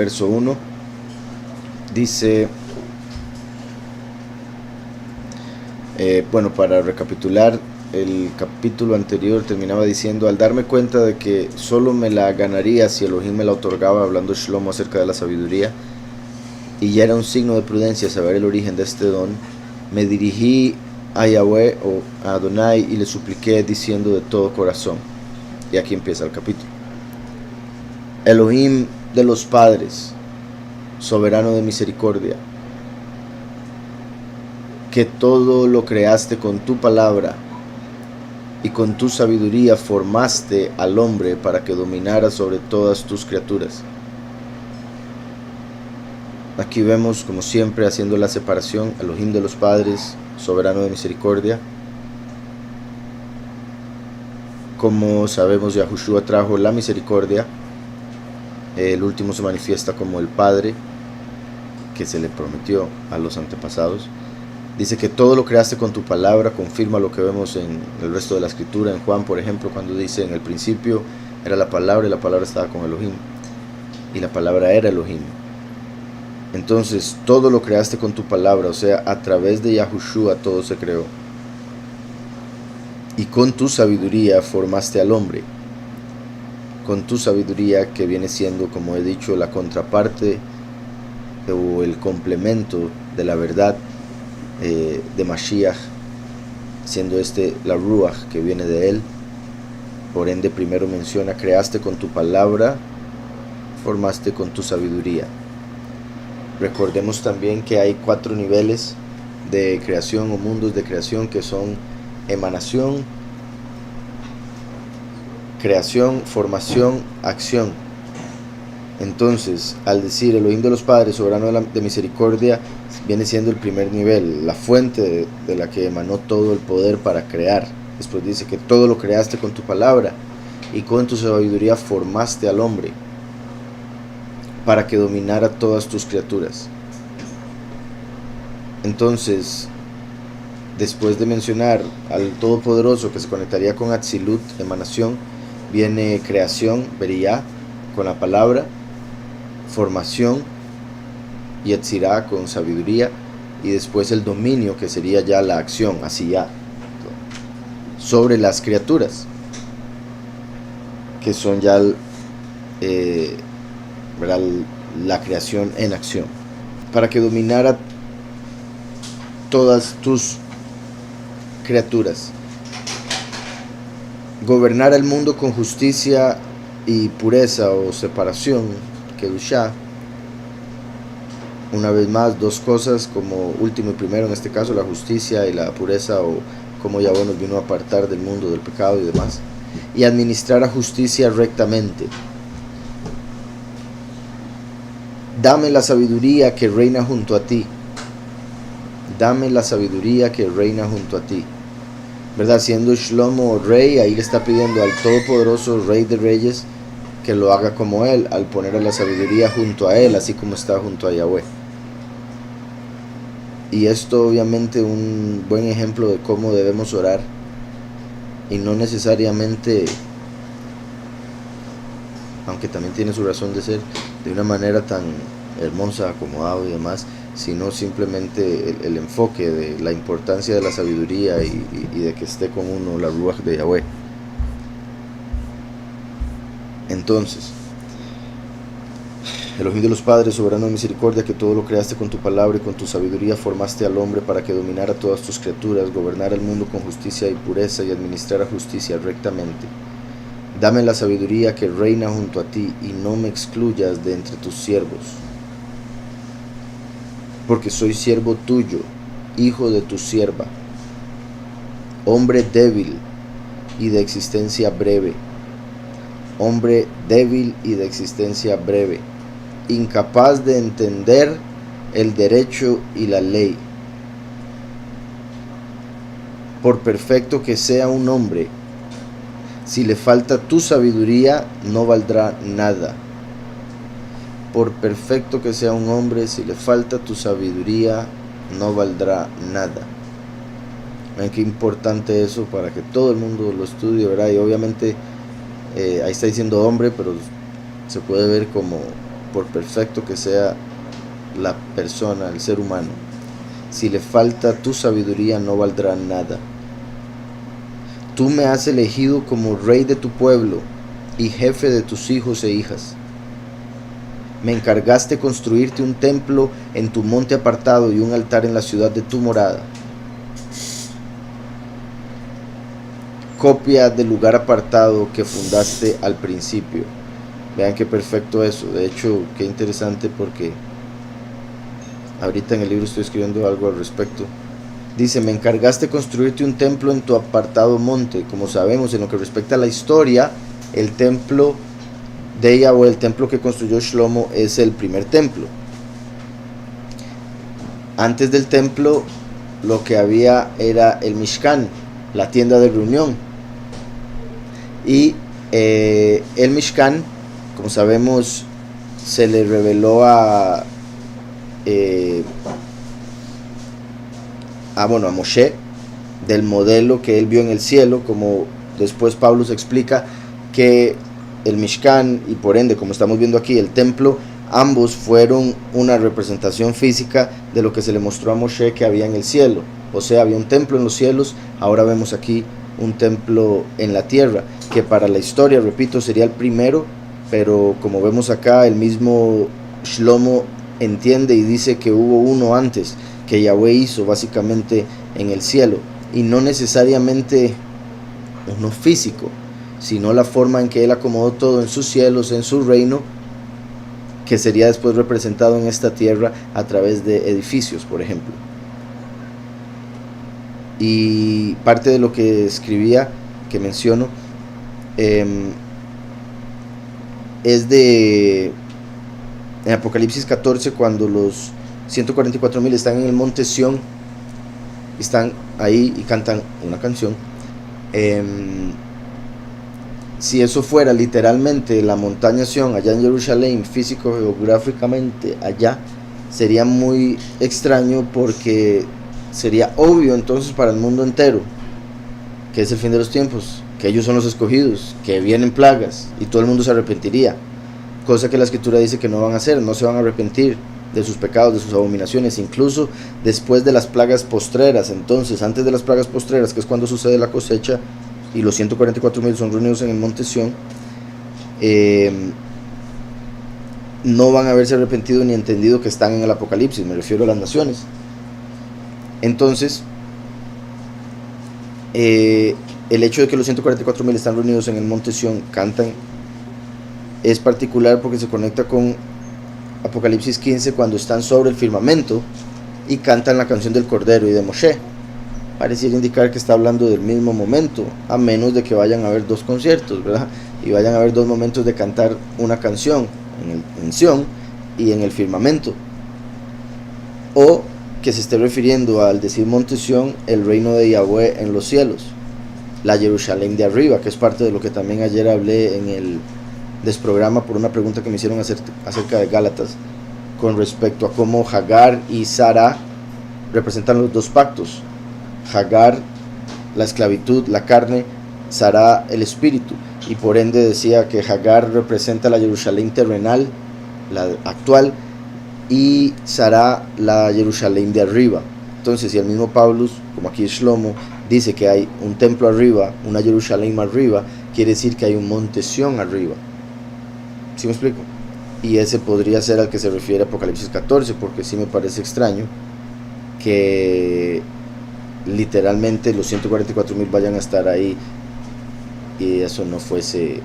Verso 1 dice, para recapitular, el capítulo anterior terminaba diciendo: al darme cuenta de que solo me la ganaría si Elohim me la otorgaba, hablando Shlomo acerca de la sabiduría, y ya era un signo de prudencia saber el origen de este don, me dirigí a Yahweh o a Adonai y le supliqué diciendo de todo corazón. Y aquí empieza el capítulo. Elohim de los padres, soberano de misericordia, que todo lo creaste con tu palabra y con tu sabiduría formaste al hombre para que dominara sobre todas tus criaturas. Aquí vemos, como siempre, haciendo la separación: Elohim de los padres, soberano de misericordia. Como sabemos, Yahushua trajo la misericordia. El último se manifiesta como el Padre que se le prometió a los antepasados. Dice que todo lo creaste con tu palabra. Confirma lo que vemos en el resto de la escritura. En Juan, por ejemplo, cuando dice: en el principio era la palabra y la palabra estaba con Elohim y la palabra era Elohim. Entonces todo lo creaste con tu palabra, o sea, a través de Yahushua todo se creó. Y con tu sabiduría formaste al hombre. Con tu sabiduría, que viene siendo, como he dicho, la contraparte o el complemento de la verdad de Mashiach, siendo la Ruach que viene de él. Por ende, primero menciona: creaste con tu palabra, formaste con tu sabiduría. Recordemos también que hay 4 niveles de creación o mundos de creación, que son emanación, creación, formación, acción. Entonces, al decir Elohim de los padres, soberano de misericordia, viene siendo el primer nivel, la fuente de la que emanó todo el poder para crear. Después dice que todo lo creaste con tu palabra y con tu sabiduría formaste al hombre para que dominara todas tus criaturas. Entonces, después de mencionar al Todopoderoso que se conectaría con Atzilut, emanación, viene creación, Beriyá, con la palabra, formación, Yetzirá, con sabiduría, y después el dominio, que sería ya la acción, Asiyá, sobre las criaturas, que son ya la creación en acción, para que dominara todas tus criaturas, gobernar el mundo con justicia y pureza o separación, Kedushá. Una vez más, 2 cosas como último y primero, en este caso la justicia y la pureza, o como Yahweh nos vino a apartar del mundo, del pecado y demás, y administrar a justicia rectamente. Dame la sabiduría que reina junto a ti. Dame la sabiduría que reina junto a ti. ¿Verdad? Siendo Shlomo rey, ahí le está pidiendo al Todopoderoso, Rey de Reyes, que lo haga como él, al poner a la sabiduría junto a él, así como está junto a Yahweh. Y esto obviamente un buen ejemplo de cómo debemos orar, y no necesariamente, aunque también tiene su razón de ser, de una manera tan hermosa, acomodado y demás, sino simplemente el enfoque de la importancia de la sabiduría y de que esté con uno la Ruach de Yahweh. Entonces, Elohim de los padres, soberano de misericordia, que todo lo creaste con tu palabra y con tu sabiduría formaste al hombre para que dominara todas tus criaturas, gobernara el mundo con justicia y pureza y administrara justicia rectamente. Dame la sabiduría que reina junto a ti y no me excluyas de entre tus siervos, porque soy siervo tuyo, hijo de tu sierva, hombre débil y de existencia breve, hombre débil y de existencia breve, incapaz de entender el derecho y la ley. Por perfecto que sea un hombre, si le falta tu sabiduría, no valdrá nada. Por perfecto que sea un hombre, si le falta tu sabiduría, no valdrá nada. Ven qué importante eso para que todo el mundo lo estudie, ¿verdad? Y obviamente ahí está diciendo hombre, pero se puede ver como por perfecto que sea la persona, el ser humano, si le falta tu sabiduría no valdrá nada. Tú me has elegido como rey de tu pueblo y jefe de tus hijos e hijas. Me encargaste construirte un templo en tu monte apartado y un altar en la ciudad de tu morada. Copia del lugar apartado que fundaste al principio. Vean qué perfecto eso. De hecho, qué interesante, porque ahorita en el libro estoy escribiendo algo al respecto. Dice, me encargaste construirte un templo en tu apartado monte. Como sabemos, en lo que respecta a la historia, el templo de Yahweh, el templo que construyó Shlomo, es el primer templo. Antes del templo, lo que había era el Mishkan, la tienda de reunión. Y el Mishkan, como sabemos, se le reveló a Moshe, del modelo que él vio en el cielo, como después Pablo se explica que el Mishkan y por ende, como estamos viendo aquí, el templo, ambos fueron una representación física de lo que se le mostró a Moshe que había en el cielo. O sea, había un templo en los cielos, ahora vemos aquí un templo en la tierra, que para la historia, repito, sería el primero, pero como vemos acá, el mismo Shlomo entiende y dice que hubo uno antes, que Yahweh hizo básicamente en el cielo, y no necesariamente uno físico, sino la forma en que él acomodó todo en sus cielos, en su reino, que sería después representado en esta tierra a través de edificios, por ejemplo. Y parte de lo que escribía, que menciono, es de en Apocalipsis 14, cuando los 144,000 están en el monte Sión, están ahí y cantan una canción. Si eso fuera literalmente la montaña Sión allá en Jerusalén, físico geográficamente allá, sería muy extraño, porque sería obvio entonces para el mundo entero que es el fin de los tiempos, que ellos son los escogidos, que vienen plagas y todo el mundo se arrepentiría, cosa que la escritura dice que no van a hacer. No se van a arrepentir de sus pecados, de sus abominaciones, incluso después de las plagas postreras. Entonces, antes de las plagas postreras, que es cuando sucede la cosecha y los 144,000 son reunidos en el monte Sión, no van a haberse arrepentido ni entendido que están en el Apocalipsis, me refiero a las naciones. Entonces, el hecho de que los 144,000 están reunidos en el monte Sión, cantan, es particular porque se conecta con Apocalipsis 15, cuando están sobre el firmamento y cantan la canción del Cordero y de Moshe. Pareciera indicar que está hablando del mismo momento, a menos de que vayan a haber dos conciertos, ¿verdad? Y vayan a haber dos momentos de cantar una canción en Sión y en el firmamento. O que se esté refiriendo al decir monte Sión, el reino de Yahweh en los cielos, la Jerusalén de arriba, que es parte de lo que también ayer hablé en el desprograma por una pregunta que me hicieron acerca de Gálatas, con respecto a cómo Hagar y Sara representan los dos pactos. Hagar, la esclavitud, la carne; Sara, el espíritu. Y por ende decía que Hagar representa la Jerusalén terrenal, la actual, y Sara, la Jerusalén de arriba. Entonces, si el mismo Pablo, como aquí Shlomo, dice que hay un templo arriba, una Jerusalén arriba, quiere decir que hay un monte Sión arriba. ¿Sí me explico? Y ese podría ser al que se refiere Apocalipsis 14, porque sí me parece extraño que literalmente los 144,000 vayan a estar ahí y eso no fuese,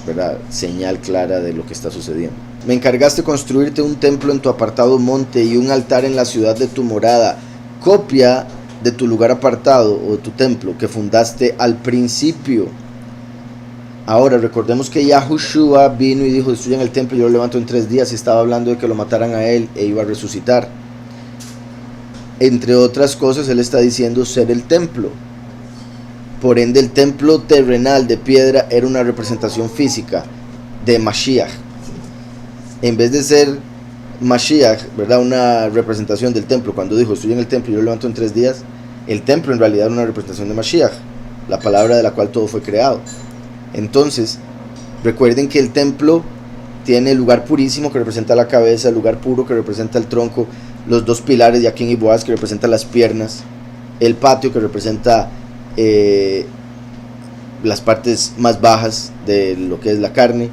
¿verdad?, señal clara de lo que está sucediendo. Me encargaste construirte un templo en tu apartado monte y un altar en la ciudad de tu morada, copia de tu lugar apartado o de tu templo que fundaste al principio. Ahora recordemos que Yahushua vino y dijo: destruyan el templo y yo lo levanto en 3 días, y estaba hablando de que lo mataran a él e iba a resucitar. Entre otras cosas, él está diciendo ser el templo. Por ende, el templo terrenal de piedra era una representación física de Mashiach. En vez de ser Mashiach, ¿verdad?, una representación del templo, cuando dijo destruyan el templo y yo lo levanto en 3 días, el templo en realidad era una representación de Mashiach, la palabra de la cual todo fue creado. Entonces, recuerden que el templo tiene el lugar purísimo que representa la cabeza, el lugar puro que representa el tronco, los dos pilares, Yaquín y Boaz, que representan las piernas, el patio que representa las partes más bajas de lo que es la carne,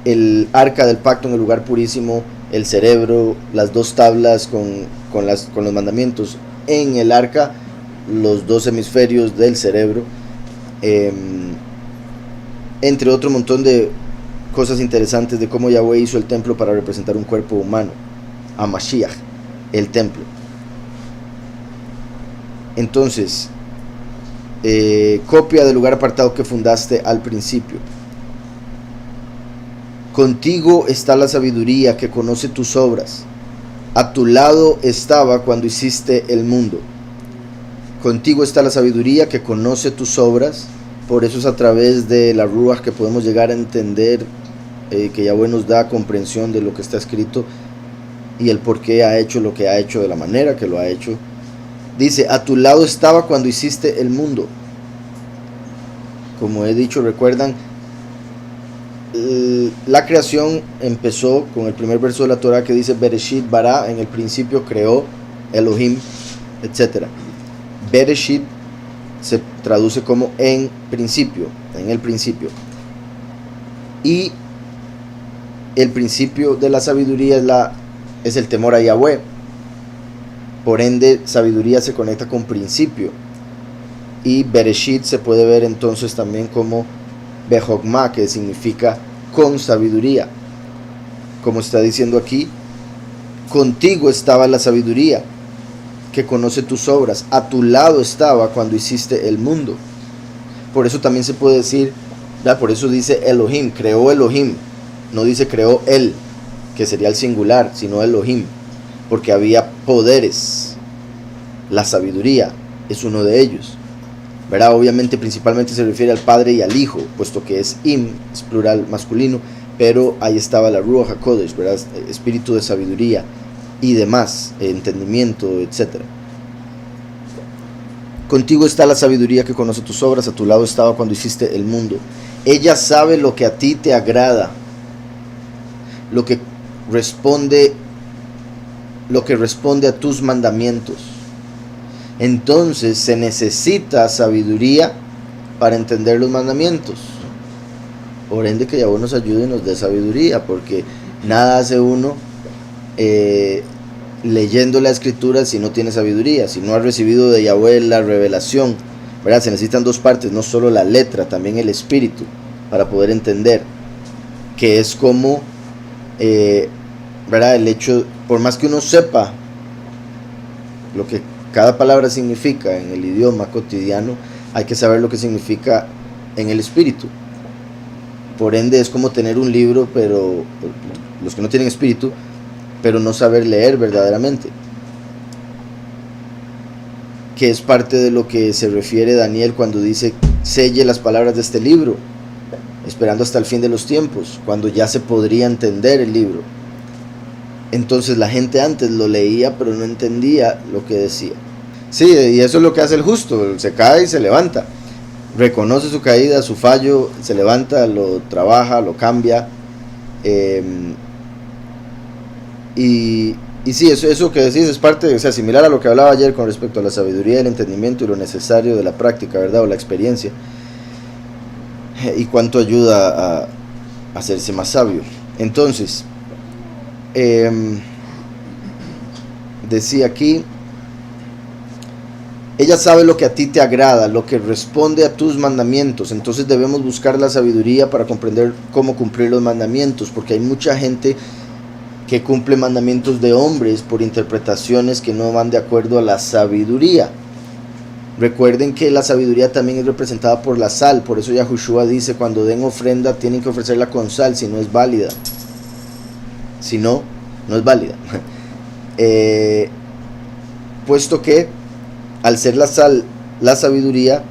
el arca del pacto en el lugar purísimo, el cerebro, las dos tablas con los mandamientos en el arca, los dos hemisferios del cerebro, entre otro montón de cosas interesantes de cómo Yahweh hizo el templo para representar un cuerpo humano, a Mashiach, el templo. Entonces, copia del lugar apartado que fundaste al principio. Contigo está la sabiduría que conoce tus obras. A tu lado estaba cuando hiciste el mundo. Contigo está la sabiduría que conoce tus obras. Por eso es a través de la Ruach que podemos llegar a entender que Yahweh nos da comprensión de lo que está escrito y el por qué ha hecho lo que ha hecho de la manera que lo ha hecho. Dice, a tu lado estaba cuando hiciste el mundo. Como he dicho, recuerdan, la creación empezó con el primer verso de la Torah que dice Bereshit bara, en el principio creó Elohim, etc. Bereshit se traduce como en principio, en el principio. Y el principio de la sabiduría es el temor a Yahweh. Por ende, sabiduría se conecta con principio. Y Bereshit se puede ver entonces también como Behokmah, que significa con sabiduría. Como está diciendo aquí, contigo estaba la sabiduría que conoce tus obras. A tu lado estaba cuando hiciste el mundo. Por eso también se puede decir, por eso dice Elohim, creó Elohim. No dice creó él, que sería el singular, sino Elohim. Porque había poderes. La sabiduría es uno de ellos. ¿Verdad? Obviamente principalmente se refiere al Padre y al Hijo, puesto que es Im, es plural masculino, pero ahí estaba la Ruach HaKodesh, ¿verdad? Espíritu de sabiduría y demás, entendimiento, etc. Contigo está la sabiduría que conoce tus obras, a tu lado estaba cuando hiciste el mundo. Ella sabe lo que a ti te agrada, lo que responde a tus mandamientos. Entonces se necesita sabiduría para entender los mandamientos. Por ende que Yahweh nos ayude y nos dé sabiduría, porque nada hace uno leyendo la escritura si no tiene sabiduría, si no ha recibido de Yahweh la revelación, ¿verdad? Se necesitan dos partes, no solo la letra, también el espíritu, para poder entender, que es como, ¿verdad? El hecho, por más que uno sepa lo que cada palabra significa en el idioma cotidiano, hay que saber lo que significa en el espíritu. Por ende es como tener un libro, pero los que no tienen espíritu, pero no saber leer verdaderamente, que es parte de lo que se refiere Daniel cuando dice selle las palabras de este libro, esperando hasta el fin de los tiempos, cuando ya se podría entender el libro. Entonces la gente antes lo leía pero no entendía lo que decía. Sí, y eso es lo que hace el justo, se cae y se levanta, reconoce su caída, su fallo, se levanta, lo trabaja, lo cambia, y sí, eso que decís es parte, o sea, similar a lo que hablaba ayer con respecto a la sabiduría, el entendimiento y lo necesario de la práctica, ¿verdad? O la experiencia, y cuánto ayuda a hacerse más sabio. Entonces, decía aquí, ella sabe lo que a ti te agrada, lo que responde a tus mandamientos. Entonces debemos buscar la sabiduría para comprender cómo cumplir los mandamientos, porque hay mucha gente que cumple mandamientos de hombres por interpretaciones que no van de acuerdo a la sabiduría. Recuerden que la sabiduría también es representada por la sal, por eso Yahushua dice, cuando den ofrenda tienen que ofrecerla con sal, si no es válida. Si no, no es válida. Puesto que al ser la sal, la sabiduría,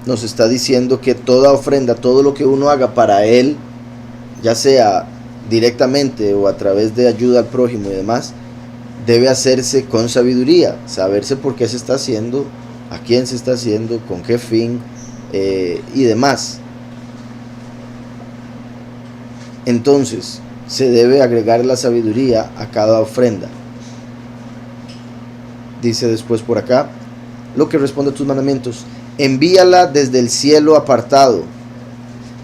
nos está diciendo que toda ofrenda, todo lo que uno haga para él, ya sea directamente o a través de ayuda al prójimo y demás, debe hacerse con sabiduría, saberse por qué se está haciendo, a quién se está haciendo, con qué fin y demás. Entonces se debe agregar la sabiduría a cada ofrenda. Dice después por acá, lo que responde a tus mandamientos, envíala desde el cielo apartado.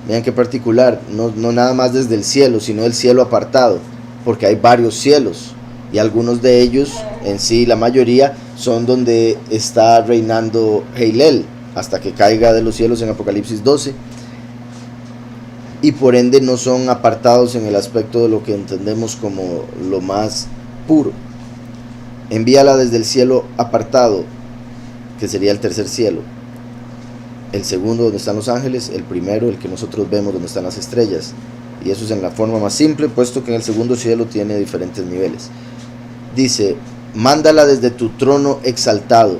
Vean qué particular, no nada más desde el cielo, sino el cielo apartado, porque hay varios cielos, y algunos de ellos, en sí la mayoría, son donde está reinando Heilel, hasta que caiga de los cielos en Apocalipsis 12, y por ende no son apartados en el aspecto de lo que entendemos como lo más puro. Envíala desde el cielo apartado, que sería el tercer cielo, el segundo donde están los ángeles, el primero el que nosotros vemos donde están las estrellas, y eso es en la forma más simple, puesto que en el segundo cielo tiene diferentes niveles. Dice, mándala desde tu trono exaltado,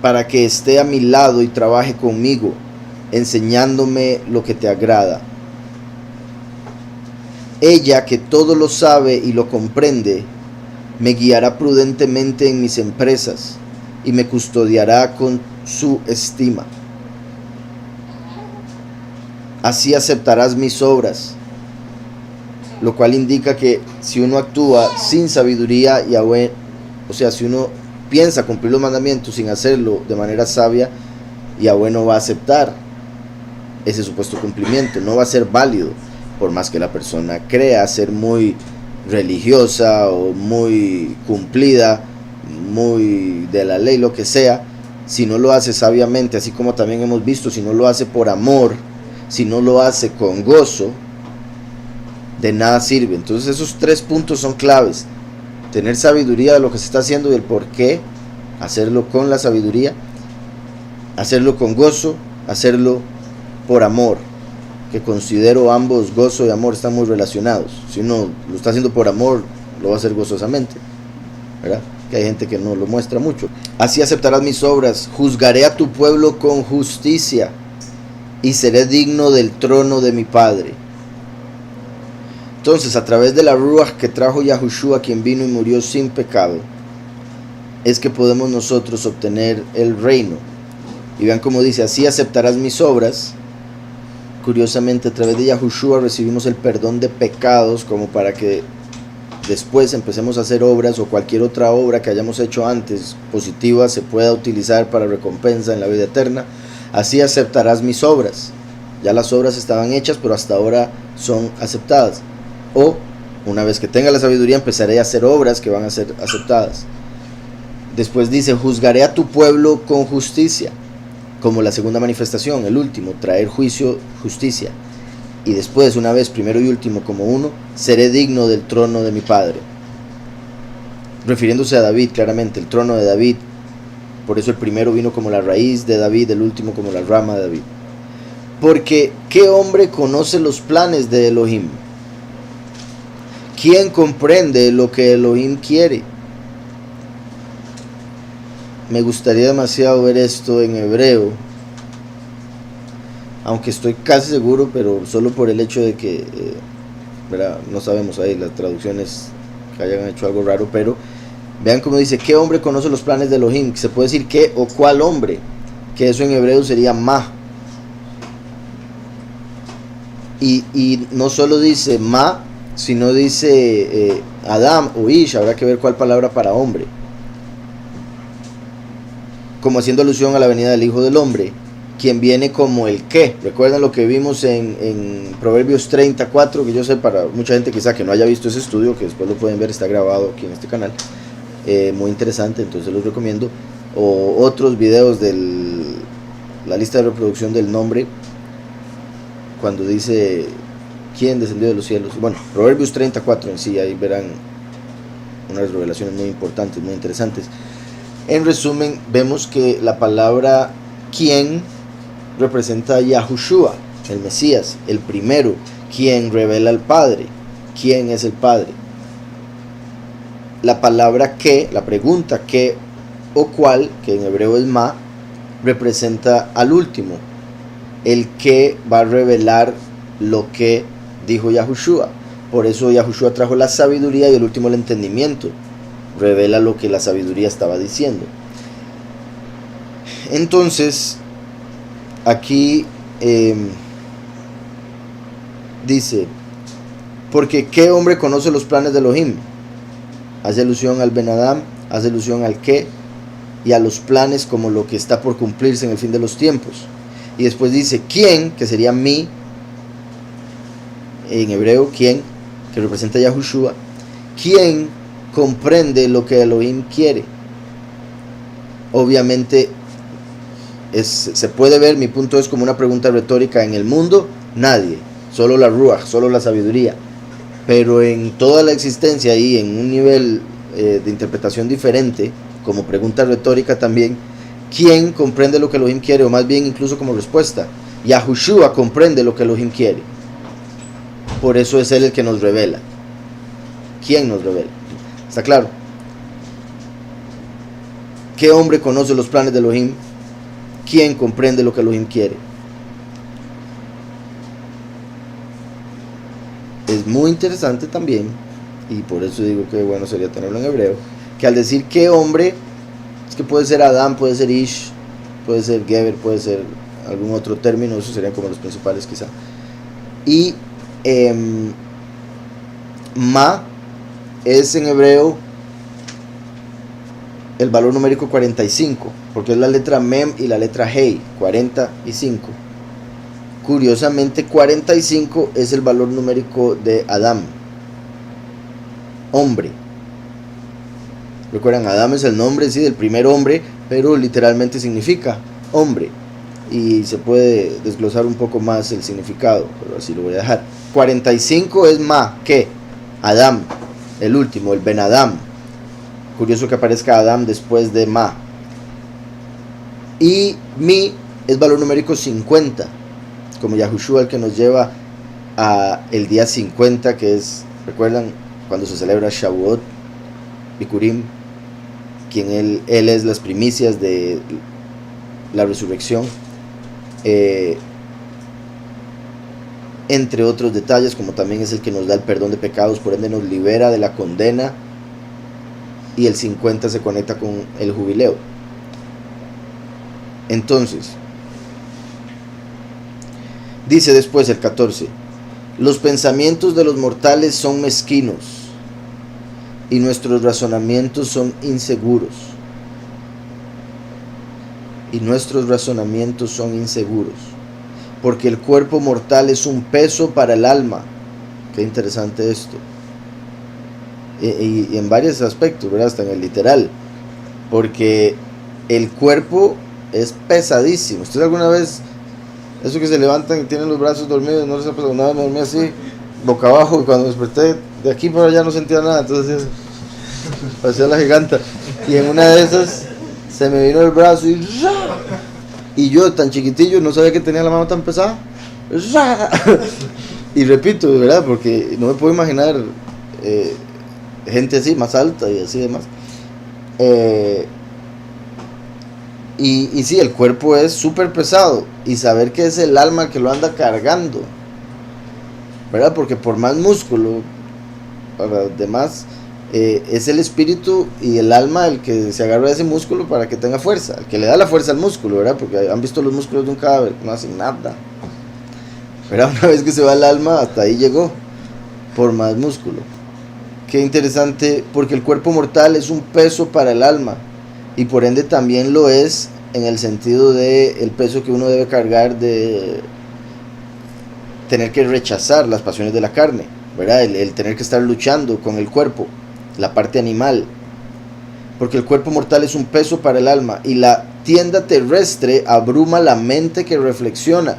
para que esté a mi lado y trabaje conmigo, enseñándome lo que te agrada. Ella, que todo lo sabe y lo comprende, me guiará prudentemente en mis empresas y me custodiará con su estima. Así aceptarás mis obras, lo cual indica que si uno actúa sin sabiduría, Yahweh, o sea, si uno piensa cumplir los mandamientos sin hacerlo de manera sabia, Yahweh no va a aceptar ese supuesto cumplimiento, no va a ser válido, por más que la persona crea ser muy religiosa o muy cumplida, muy de la ley, lo que sea. Si no lo hace sabiamente, así como también hemos visto, si no lo hace por amor, si no lo hace con gozo, de nada sirve. Entonces esos tres puntos son claves: tener sabiduría de lo que se está haciendo y el por qué, hacerlo con la sabiduría, hacerlo con gozo, hacerlo por amor, que considero ambos, gozo y amor, están muy relacionados. Si uno lo está haciendo por amor, lo va a hacer gozosamente, ¿verdad? Que hay gente que no lo muestra mucho. Así aceptarás mis obras, juzgaré a tu pueblo con justicia y seré digno del trono de mi Padre. Entonces, a través de la Ruach que trajo Yahushua, quien vino y murió sin pecado, es que podemos nosotros obtener el reino. Y vean cómo dice, así aceptarás mis obras. Curiosamente, a través de Yahushua recibimos el perdón de pecados, como para que después empecemos a hacer obras, o cualquier otra obra que hayamos hecho antes positiva se pueda utilizar para recompensa en la vida eterna. Así aceptarás mis obras. Ya las obras estaban hechas, pero hasta ahora son aceptadas. O una vez que tenga la sabiduría, empezaré a hacer obras que van a ser aceptadas. Después dice, juzgaré a tu pueblo con justicia, como la segunda manifestación, el último, traer juicio, justicia. Y después, una vez, primero y último como uno, seré digno del trono de mi Padre. Refiriéndose a David, claramente, el trono de David. Por eso el primero vino como la raíz de David, el último como la rama de David. Porque, ¿qué hombre conoce los planes de Elohim? ¿Quién comprende lo que Elohim quiere? Me gustaría demasiado ver esto en hebreo, aunque estoy casi seguro, pero solo por el hecho de que no sabemos ahí las traducciones que hayan hecho algo raro. Pero vean cómo dice, ¿qué hombre conoce los planes de Elohim? Se puede decir qué o cuál hombre, que eso en hebreo sería ma. Y no solo dice ma, sino dice Adam o Ish. Habrá que ver cuál palabra para hombre, como haciendo alusión a la venida del Hijo del Hombre, quien viene como el qué. Recuerdan lo que vimos en Proverbios 34, que yo sé, para mucha gente quizá que no haya visto ese estudio, que después lo pueden ver, está grabado aquí en este canal, muy interesante, entonces los recomiendo. O otros videos de la lista de reproducción del nombre, cuando dice quién descendió de los cielos. Bueno, Proverbios 34 en sí, ahí verán unas revelaciones muy importantes, muy interesantes. En resumen, vemos que la palabra quién representa a Yahushua, el Mesías, el primero, quien revela al Padre. ¿Quién es el Padre? La palabra qué, la pregunta qué o cuál, que en hebreo es ma, representa al último, el que va a revelar lo que dijo Yahushua. Por eso Yahushua trajo la sabiduría y el último el entendimiento. Revela lo que la sabiduría estaba diciendo. Entonces, aquí dice, porque ¿qué hombre conoce los planes de Elohim? Hace alusión al Ben Adam, hace alusión al qué y a los planes como lo que está por cumplirse en el fin de los tiempos. Y después dice, ¿quién? Que sería mí, en hebreo, ¿quién? Que representa a Yahushua. ¿Quién comprende lo que Elohim quiere? Obviamente se puede ver, mi punto es como una pregunta retórica. En el mundo, nadie, solo la Ruach, solo la sabiduría. Pero en toda la existencia y en un nivel de interpretación diferente, como pregunta retórica también, ¿quién comprende lo que Elohim quiere? O más bien incluso como respuesta, Yahushua comprende lo que Elohim quiere. Por eso es Él el que nos revela. ¿Quién nos revela? ¿Está claro? ¿Qué hombre conoce los planes de Elohim? ¿Quién comprende lo que Elohim quiere? Es muy interesante también, y por eso digo que bueno sería tenerlo en hebreo, que al decir qué hombre, es que puede ser Adán, puede ser Ish, puede ser Geber, puede ser algún otro término, esos serían como los principales quizá. Y Ma es en hebreo el valor numérico 45, porque es la letra Mem y la letra Hei, 45. Curiosamente, 45 es el valor numérico de Adam, hombre. Recuerdan, Adam es el nombre, sí, del primer hombre, pero literalmente significa hombre. Y se puede desglosar un poco más el significado, pero así lo voy a dejar. 45 es Ma, ¿qué? Adam, el último, el Ben Adam. Curioso que aparezca Adam después de Ma. Y Mi es valor numérico 50, como Yahushua, el que nos lleva a el día 50, que es, recuerdan, cuando se celebra Shavuot, Bikurim, quien él es las primicias de la resurrección, entre otros detalles, como también es el que nos da el perdón de pecados, por ende nos libera de la condena, y el 50 se conecta con el jubileo. Entonces, dice después el 14, los pensamientos de los mortales son mezquinos y nuestros razonamientos son inseguros. Y nuestros razonamientos son inseguros, porque el cuerpo mortal es un peso para el alma. Qué interesante esto. Y en varios aspectos, ¿verdad? Hasta en el literal, porque el cuerpo es pesadísimo. ¿Ustedes alguna vez, eso que se levantan y tienen los brazos dormidos, no les ha pasado? Una vez me dormí así, boca abajo, y cuando me desperté de aquí para allá no sentía nada, entonces parecía la giganta, y en una de esas se me vino el brazo y yo tan chiquitillo no sabía que tenía la mano tan pesada, y repito, ¿verdad? Porque no me puedo imaginar gente así, más alta y así demás. Y sí, el cuerpo es súper pesado, y saber que es el alma que lo anda cargando, ¿verdad? Porque por más músculo, para demás, es el espíritu y el alma el que se agarra de ese músculo para que tenga fuerza, el que le da la fuerza al músculo, ¿verdad? Porque han visto los músculos de un cadáver, no hacen nada, ¿verdad? Una vez que se va el alma, hasta ahí llegó, por más músculo. Qué interesante, porque el cuerpo mortal es un peso para el alma, y por ende también lo es en el sentido de el peso que uno debe cargar de tener que rechazar las pasiones de la carne, ¿verdad? El tener que estar luchando con el cuerpo, la parte animal, porque el cuerpo mortal es un peso para el alma, y la tienda terrestre abruma la mente que reflexiona.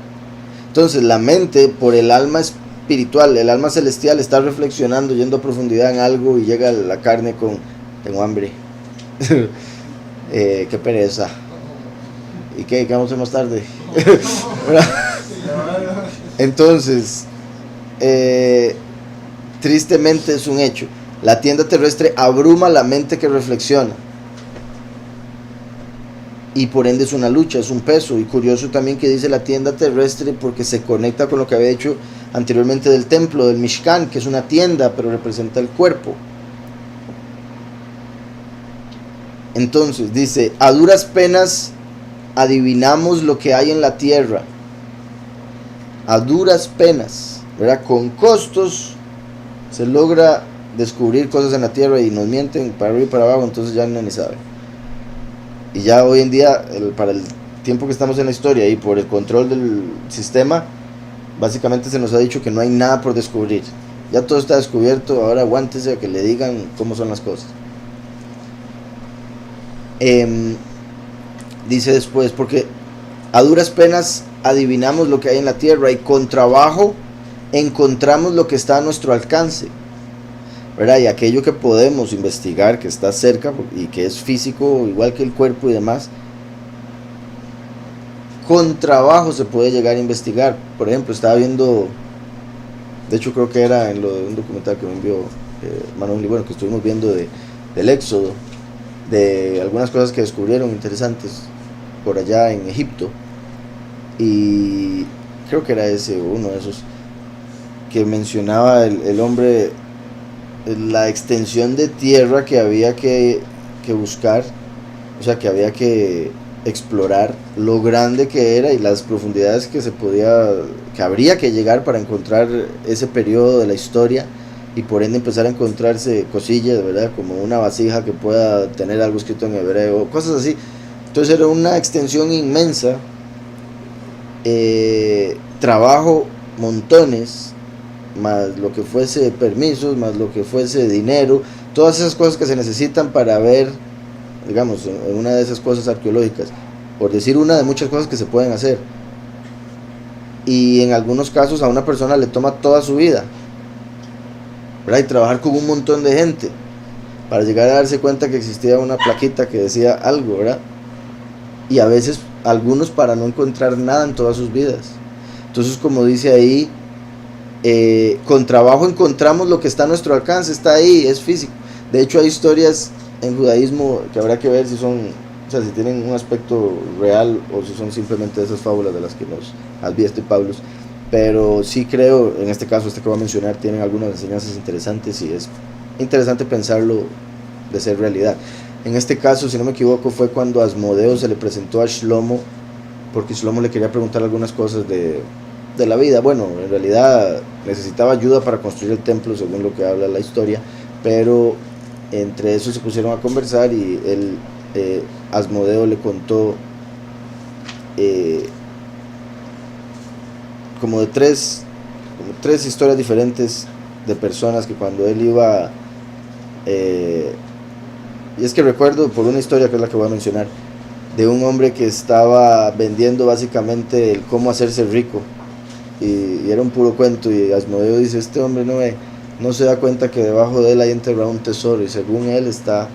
Entonces la mente, por el alma espiritual, el alma celestial, está reflexionando, yendo a profundidad en algo, y llega la carne con, tengo hambre, qué pereza, y qué vamos a hacer más tarde. Entonces, tristemente es un hecho, la tienda terrestre abruma la mente que reflexiona, y por ende es una lucha, es un peso. Y curioso también que dice la tienda terrestre, porque se conecta con lo que había dicho anteriormente del templo, del Mishkan, que es una tienda, pero representa el cuerpo. Entonces dice, a duras penas adivinamos lo que hay en la tierra. A duras penas ¿verdad? Con costos se logra descubrir cosas en la Tierra y nos mienten para arriba y para abajo, entonces ya no ni sabe. Y ya hoy en día, para el tiempo que estamos en la historia y por el control del sistema, básicamente se nos ha dicho que no hay nada por descubrir. Ya todo está descubierto, ahora aguántese a que le digan cómo son las cosas. Dice después, porque a duras penas adivinamos lo que hay en la tierra y con trabajo encontramos lo que está a nuestro alcance, ¿verdad? Y aquello que podemos investigar, que está cerca y que es físico, igual que el cuerpo y demás, con trabajo se puede llegar a investigar. Por ejemplo, estaba viendo, de hecho creo que era en lo de un documental que me envió Manuel, y bueno, que estuvimos viendo del éxodo, de algunas cosas que descubrieron interesantes por allá en Egipto, y creo que era ese uno de esos que mencionaba el hombre, la extensión de tierra que había que buscar, o sea, que había que explorar, lo grande que era y las profundidades que habría que llegar para encontrar ese periodo de la historia, y por ende empezar a encontrarse cosillas, ¿verdad? Como una vasija que pueda tener algo escrito en hebreo, cosas así. Entonces era una extensión inmensa, trabajo montones, más lo que fuese permisos, más lo que fuese dinero, todas esas cosas que se necesitan para ver, digamos, una de esas cosas arqueológicas, por decir una de muchas cosas que se pueden hacer. Y en algunos casos a una persona le toma toda su vida, ¿verdad? Y trabajar con un montón de gente para llegar a darse cuenta que existía una plaquita que decía algo, ¿verdad? Y a veces algunos para no encontrar nada en todas sus vidas. Entonces, como dice ahí, con trabajo encontramos lo que está a nuestro alcance, está ahí, es físico. De hecho, hay historias en judaísmo que habrá que ver si son, o sea, si tienen un aspecto real o si son simplemente esas fábulas de las que nos advierte Pablo. Pero sí creo, en este caso, este que voy a mencionar, tienen algunas enseñanzas interesantes y es interesante pensarlo de ser realidad. En este caso, si no me equivoco, fue cuando Asmodeo se le presentó a Shlomo, porque Shlomo le quería preguntar algunas cosas de la vida. Bueno, en realidad necesitaba ayuda para construir el templo, según lo que habla la historia, pero entre eso se pusieron a conversar y él, Asmodeo le contó como tres historias diferentes de personas que cuando él iba, y es que recuerdo por una historia que es la que voy a mencionar, de un hombre que estaba vendiendo básicamente el cómo hacerse rico, y era un puro cuento, y Asmodeo dice, este hombre no se da cuenta que debajo de él hay enterrado un tesoro, y según él está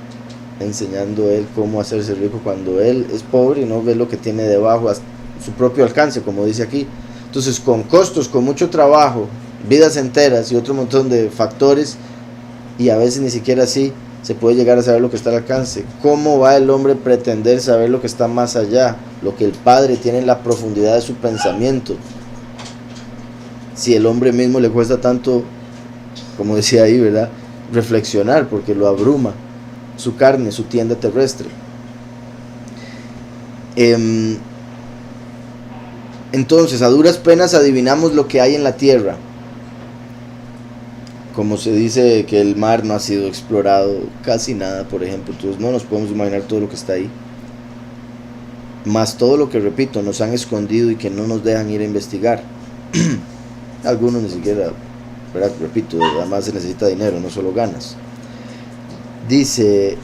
enseñando él cómo hacerse rico cuando él es pobre y no ve lo que tiene debajo a su propio alcance, como dice aquí. Entonces, con costos, con mucho trabajo, vidas enteras y otro montón de factores, y a veces ni siquiera así se puede llegar a saber lo que está al alcance. ¿Cómo va el hombre a pretender saber lo que está más allá, lo que el Padre tiene en la profundidad de su pensamiento, si el hombre mismo le cuesta tanto, como decía ahí, ¿verdad?, reflexionar, porque lo abruma su carne, su tienda terrestre? Entonces, a duras penas adivinamos lo que hay en la tierra. Como se dice que el mar no ha sido explorado casi nada, por ejemplo, entonces no nos podemos imaginar todo lo que está ahí, más todo lo que, repito, nos han escondido y que no nos dejan ir a investigar. Algunos ni siquiera, ¿verdad? Repito, además se necesita dinero, no solo ganas. Dice,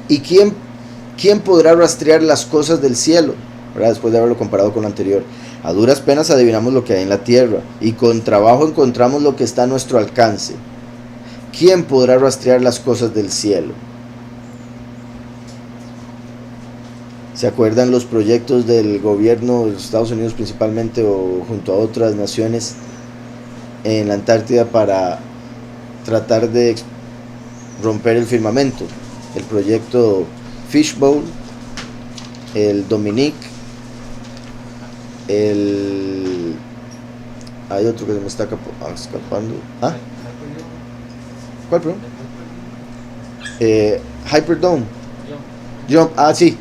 ¿y quién podrá rastrear las cosas del cielo? ¿Verdad? Después de haberlo comparado con lo anterior. A duras penas adivinamos lo que hay en la tierra, y con trabajo encontramos lo que está a nuestro alcance. ¿Quién podrá rastrear las cosas del cielo? ¿Se acuerdan los proyectos del gobierno de los Estados Unidos principalmente, o junto a otras naciones en la Antártida, para tratar de romper el firmamento? El proyecto Fishbowl, el Dominique, hay otro que se me está escapando. ¿Ah? ¿Cuál, perdón? Hyperdome. Jump. Sí.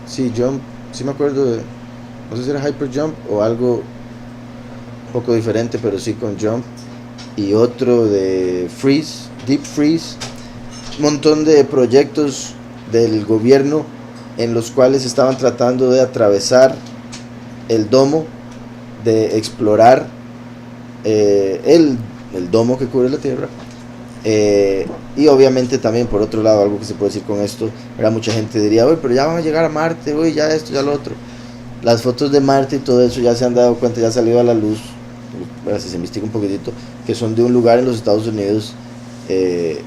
Sí, Jump. Sí me acuerdo no sé si era Hyper Jump o algo un poco diferente, pero sí con Jump, y otro de Freeze, Deep Freeze, un montón de proyectos del gobierno en los cuales estaban tratando de atravesar el domo, de explorar el domo que cubre la Tierra. Y obviamente también por otro lado, algo que se puede decir con esto, ¿verdad? Mucha gente diría, oye, pero ya van a llegar a Marte, oye, ya esto, ya lo otro. Las fotos de Marte y todo eso ya se han dado cuenta, ya ha salido a la luz, si se investiga un poquitito, que son de un lugar en los Estados Unidos, que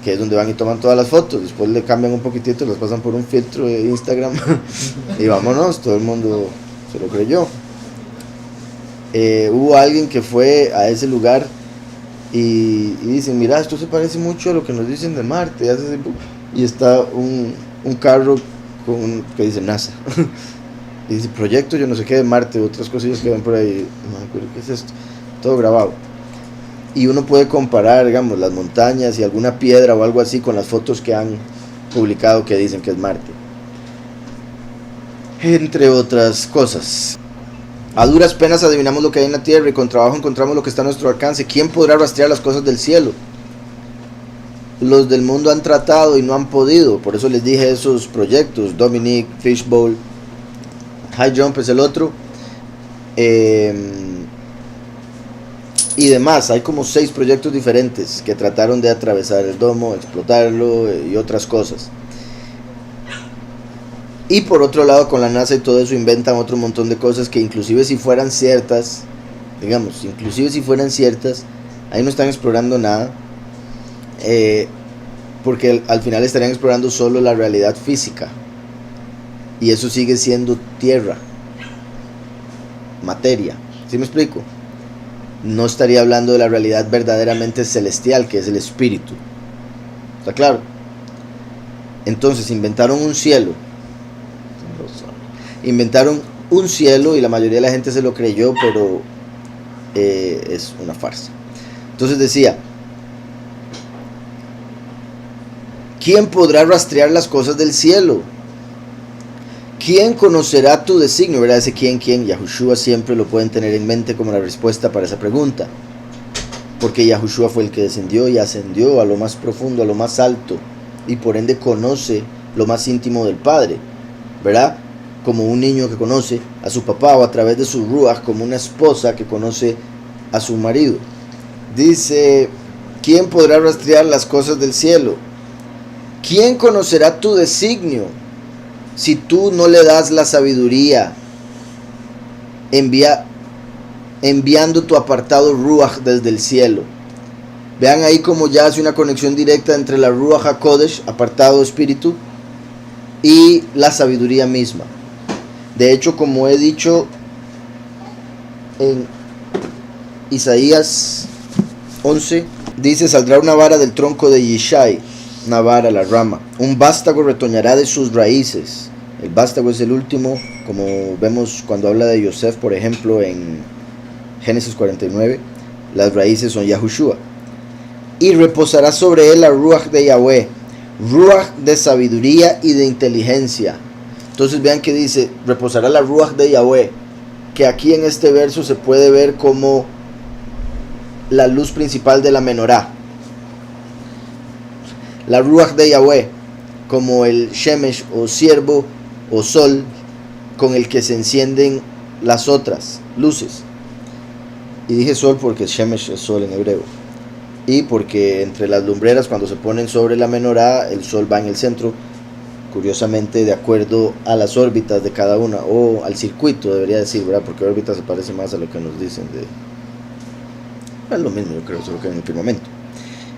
es donde van y toman todas las fotos. Después le cambian un poquitito, las pasan por un filtro de Instagram y vámonos, todo el mundo se lo creyó. Hubo alguien que fue a ese lugar y dicen, mira, esto se parece mucho a lo que nos dicen de Marte, y está un carro que dice NASA y dice proyecto yo no sé qué de Marte, otras cosillas que ven por ahí, no me acuerdo qué es esto, todo grabado. Y uno puede comparar, digamos, las montañas y alguna piedra o algo así con las fotos que han publicado que dicen que es Marte, entre otras cosas. A duras penas adivinamos lo que hay en la tierra y con trabajo encontramos lo que está a nuestro alcance. ¿Quién podrá rastrear las cosas del cielo? Los del mundo han tratado y no han podido. Por eso les dije esos proyectos. Dominic, Fishbowl, High Jump es el otro. Y demás. Hay como 6 proyectos diferentes que trataron de atravesar el domo, explotarlo y otras cosas. Y por otro lado, con la NASA y todo eso inventan otro montón de cosas que inclusive si fueran ciertas, digamos, inclusive si fueran ciertas, ahí no están explorando nada, porque al final estarían explorando solo la realidad física, y eso sigue siendo tierra, materia. ¿Sí me explico? No estaría hablando de la realidad verdaderamente celestial, que es el espíritu. ¿Está claro? Entonces inventaron un cielo. Inventaron un cielo y la mayoría de la gente se lo creyó, pero es una farsa. Entonces decía, ¿quién podrá rastrear las cosas del cielo? ¿Quién conocerá tu designio? ¿Verdad? Ese quién, Yahushua siempre lo pueden tener en mente como la respuesta para esa pregunta. Porque Yahushua fue el que descendió y ascendió a lo más profundo, a lo más alto, y por ende conoce lo más íntimo del Padre, ¿verdad? Como un niño que conoce a su papá, o a través de su ruach, como una esposa que conoce a su marido. Dice, ¿quién podrá rastrear las cosas del cielo? ¿Quién conocerá tu designio? Si tú no le das la sabiduría, enviando tu apartado ruach desde el cielo. Vean ahí como ya hace una conexión directa entre la ruach HaKodesh, apartado espíritu, y la sabiduría misma. De hecho, como he dicho en Isaías 11, dice, saldrá una vara del tronco de Yishai, una vara, la rama, un vástago retoñará de sus raíces. El vástago es el último, como vemos cuando habla de Yosef, por ejemplo, en Génesis 49, las raíces son Yahushua. Y reposará sobre él la ruach de Yahweh, ruach de sabiduría y de inteligencia. Entonces vean que dice, reposará la ruach de Yahweh, que aquí en este verso se puede ver como la luz principal de la menorá. La ruach de Yahweh, como el shemesh o ciervo o sol con el que se encienden las otras luces. Y dije sol porque shemesh es sol en hebreo, y porque entre las lumbreras, cuando se ponen sobre la menorá, el sol va en el centro, curiosamente de acuerdo a las órbitas de cada una, o al circuito debería decir, ¿verdad? Porque órbita se parece más a lo que nos dicen de... es lo mismo, yo creo, solo que en el firmamento.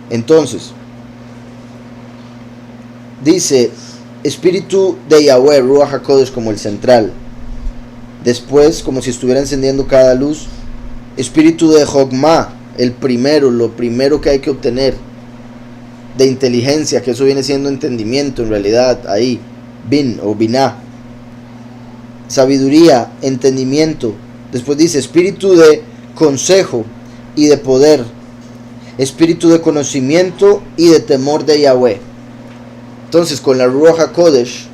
Entonces dice, espíritu de Yahweh, Ruach HaKodesh, como el central. Después, como si estuviera encendiendo cada luz, espíritu de Jogma, el primero, lo primero que hay que obtener, de inteligencia, que eso viene siendo entendimiento en realidad, ahí, bin o biná, sabiduría, entendimiento. Después dice espíritu de consejo y de poder, espíritu de conocimiento y de temor de Yahweh. Entonces con la Ruach HaKodesh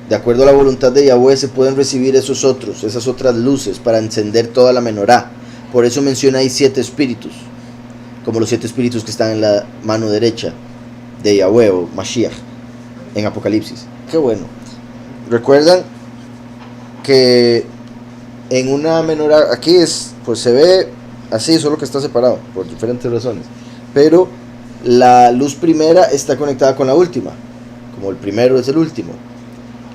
De acuerdo a la voluntad de Yahweh se pueden recibir esas otras luces para encender toda la menorá. Por eso menciona ahí 7 espíritus, como los 7 espíritus que están en la mano derecha de Yahweh o Mashiach en Apocalipsis. Qué bueno. Recuerdan que en una menorá, aquí pues se ve así, solo que está separado por diferentes razones, pero la luz primera está conectada con la última, como el primero es el último,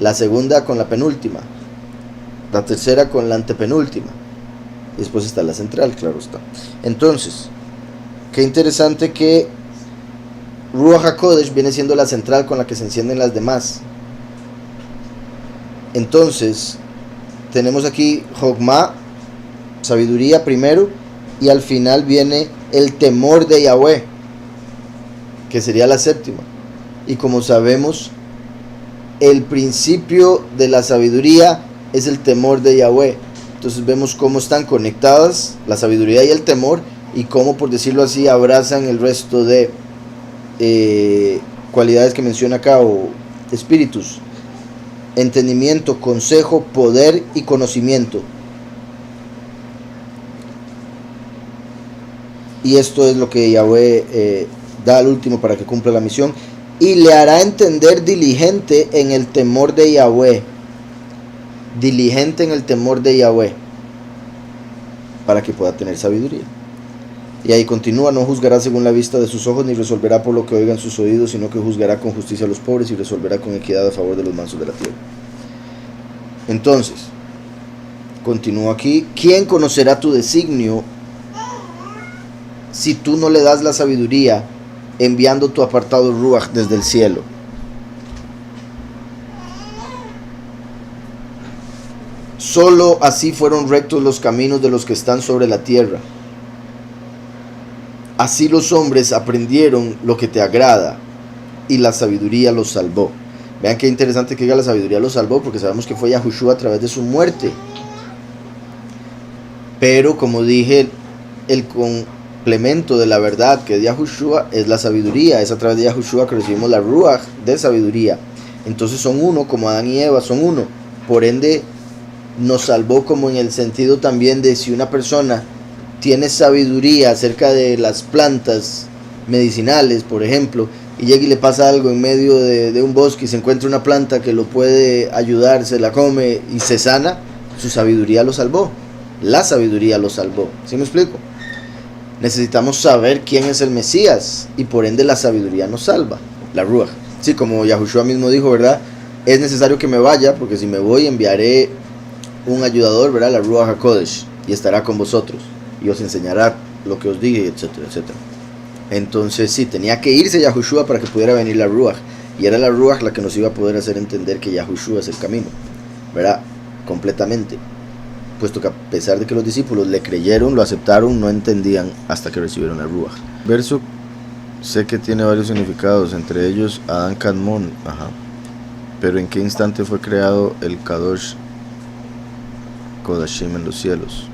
la segunda con la penúltima, la tercera con la antepenúltima, y después está la central, claro está. Entonces, qué interesante que Ruach HaKodesh viene siendo la central con la que se encienden las demás. Entonces tenemos aquí Jokmah, sabiduría primero, y al final viene el temor de Yahweh, que sería la séptima. Y como sabemos, el principio de la sabiduría es el temor de Yahweh. Entonces vemos cómo están conectadas la sabiduría y el temor, y cómo, por decirlo así, abrazan el resto de cualidades que menciona acá, o espíritus: entendimiento, consejo, poder y conocimiento. Y esto es lo que Yahweh da al último para que cumpla la misión. Y le hará entender diligente en el temor de Yahweh. Diligente en el temor de Yahweh, para que pueda tener sabiduría. Y ahí continúa: no juzgará según la vista de sus ojos, ni resolverá por lo que oigan sus oídos, sino que juzgará con justicia a los pobres y resolverá con equidad a favor de los mansos de la tierra. Entonces, continúa aquí: ¿quién conocerá tu designio si tú no le das la sabiduría, enviando tu apartado Ruach desde el cielo? Solo así fueron rectos los caminos de los que están sobre la tierra. Así los hombres aprendieron lo que te agrada, y la sabiduría los salvó. Vean qué interesante que diga la sabiduría los salvó, porque sabemos que fue Yahushua a través de su muerte. Pero como dije, el complemento de la verdad que es Yahushua es la sabiduría. Es a través de Yahushua que recibimos la Ruach de sabiduría. Entonces son uno, como Adán y Eva son uno. Por ende nos salvó, como en el sentido también de si una persona tiene sabiduría acerca de las plantas medicinales, por ejemplo, y llega y le pasa algo en medio de un bosque y se encuentra una planta que lo puede ayudar, se la come y se sana, su sabiduría lo salvó. La sabiduría lo salvó. ¿Sí me explico? Necesitamos saber quién es el Mesías, y por ende la sabiduría nos salva, la Ruach. Sí, como Yahushua mismo dijo, ¿verdad? Es necesario que me vaya, porque si me voy enviaré un ayudador, ¿verdad? La Ruach HaKodesh, y estará con vosotros, y os enseñará lo que os dije, etcétera, etcétera. Entonces sí, tenía que irse Yahushua para que pudiera venir la Ruach, y era la Ruach la que nos iba a poder hacer entender que Yahushua es el camino, ¿verdad? Completamente, puesto que a pesar de que los discípulos le creyeron, lo aceptaron, no entendían hasta que recibieron la Ruach. Verso, sé que tiene varios significados, entre ellos Adán Kadmon, pero ¿en qué instante fue creado el Kadosh Kodashim en los cielos?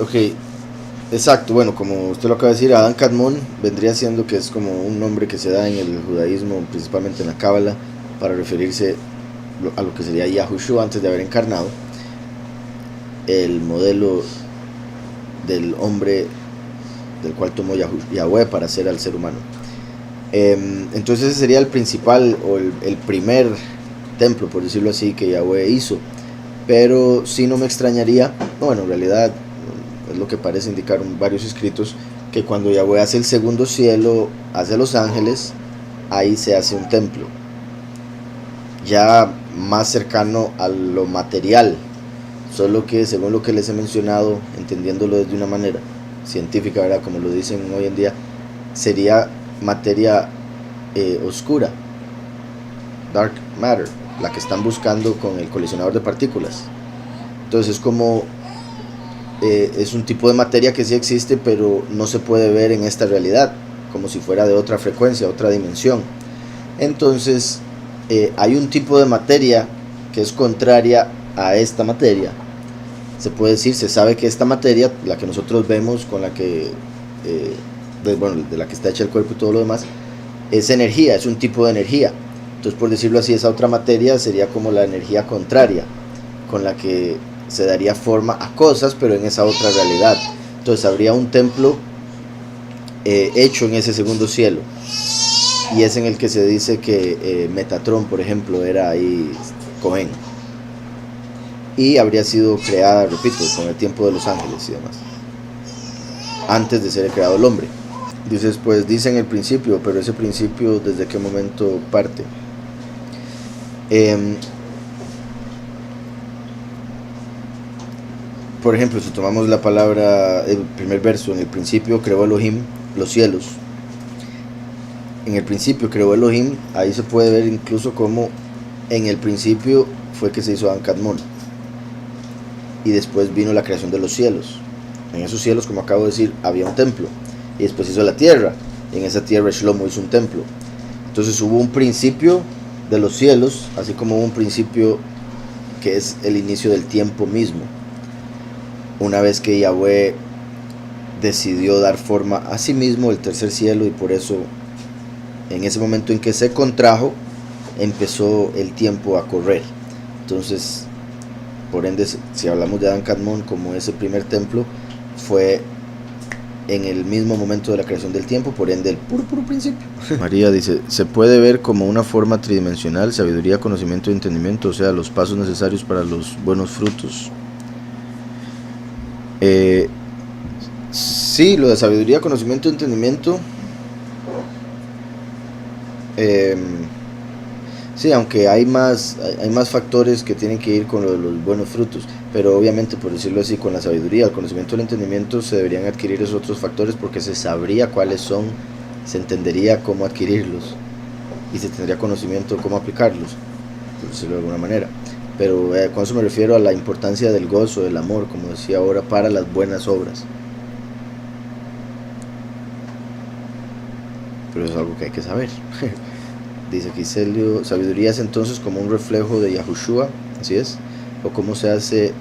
Ok, exacto. Bueno, como usted lo acaba de decir, Adán Kadmon vendría siendo que es como un nombre que se da en el judaísmo, principalmente en la Cábala, para referirse a lo que sería Yahushua antes de haber encarnado, el modelo del hombre del cual tomó Yahweh para hacer al ser humano. Entonces ese sería el principal o el primer templo, por decirlo así, que Yahweh hizo. Pero sí, no me extrañaría, bueno, en realidad es lo que parece indicar varios escritos, que cuando Yahweh hace el segundo cielo, hace los ángeles, ahí se hace un templo ya más cercano a lo material, solo que según lo que les he mencionado, entendiéndolo desde una manera científica, ¿verdad? Como lo dicen hoy en día, sería materia oscura, dark matter, la que están buscando con el colisionador de partículas. Entonces es como es un tipo de materia que sí existe, pero no se puede ver en esta realidad, como si fuera de otra frecuencia, otra dimensión. Entonces hay un tipo de materia que es contraria a esta materia. Se puede decir, se sabe que esta materia, la que nosotros vemos, con la que de la que está hecha el cuerpo y todo lo demás, es energía, es un tipo de energía. Entonces, por decirlo así, esa otra materia sería como la energía contraria, con la que se daría forma a cosas, pero en esa otra realidad. Entonces habría un templo hecho en ese segundo cielo, y es en el que se dice que Metatron, por ejemplo, era ahí Cohen, y habría sido creada, repito, con el tiempo de los ángeles y demás, antes de ser creado el hombre. Dices, pues dice en el principio, pero ese principio, ¿desde qué momento parte? Por ejemplo, si tomamos la palabra, el primer verso, en el principio creó Elohim los cielos. En el principio creó Elohim, ahí se puede ver incluso como en el principio fue que se hizo Adán Kadmon, y después vino la creación de los cielos. En esos cielos, como acabo de decir, había un templo, y después hizo la tierra, y en esa tierra Shlomo hizo un templo. Entonces hubo un principio de los cielos, así como hubo un principio que es el inicio del tiempo mismo, una vez que Yahweh decidió dar forma a sí mismo el tercer cielo, y por eso en ese momento en que se contrajo empezó el tiempo a correr. Entonces, por ende, si hablamos de Adán Kadmon como ese primer templo, fue en el mismo momento de la creación del tiempo, por ende el puro principio. María dice, se puede ver como una forma tridimensional, sabiduría, conocimiento y entendimiento, o sea, los pasos necesarios para los buenos frutos. Sí, lo de sabiduría, conocimiento y entendimiento, sí, aunque hay más factores que tienen que ir con lo de los buenos frutos, pero obviamente, por decirlo así, con la sabiduría, el conocimiento y el entendimiento se deberían adquirir esos otros factores, porque se sabría cuáles son, se entendería cómo adquirirlos, y se tendría conocimiento de cómo aplicarlos, por decirlo de alguna manera. Pero con eso me refiero a la importancia del gozo, del amor, como decía ahora, para las buenas obras. Pero es algo que hay que saber. Dice aquí Celio, sabiduría es entonces como un reflejo de Yahushua, así es, o como se hace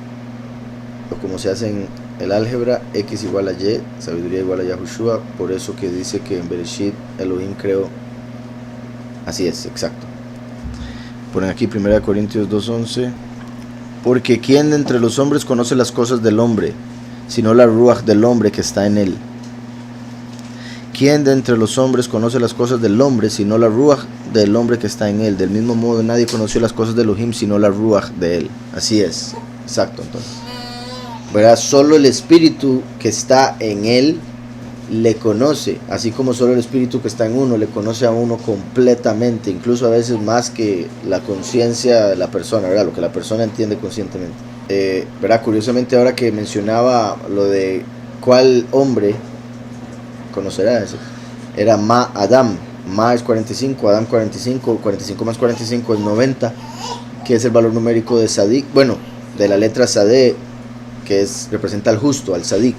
en el álgebra, x igual a y, sabiduría igual a Yahushua, por eso que dice que en Bereshit Elohim creó, así es, exacto. Ponen aquí 1 Corintios 2:11, porque ¿quién de entre los hombres conoce las cosas del hombre, sino la ruach del hombre que está en él? ¿Quién de entre los hombres conoce las cosas del hombre, sino la ruach del hombre que está en él? Del mismo modo, nadie conoció las cosas de Elohim, sino la ruach de él. Así es, exacto. Entonces, ¿verdad? Solo el espíritu que está en él le conoce, así como solo el espíritu que está en uno le conoce a uno completamente, incluso a veces más que la conciencia de la persona, ¿verdad? Lo que la persona entiende conscientemente. ¿Verdad? Curiosamente, ahora que mencionaba lo de cuál hombre conocerá eso, era Ma Adam. Ma es 45, Adam 45, 45 más 45 es 90, que es el valor numérico de Sadik, bueno, de la letra Sadé, que representa al justo, al Sadik.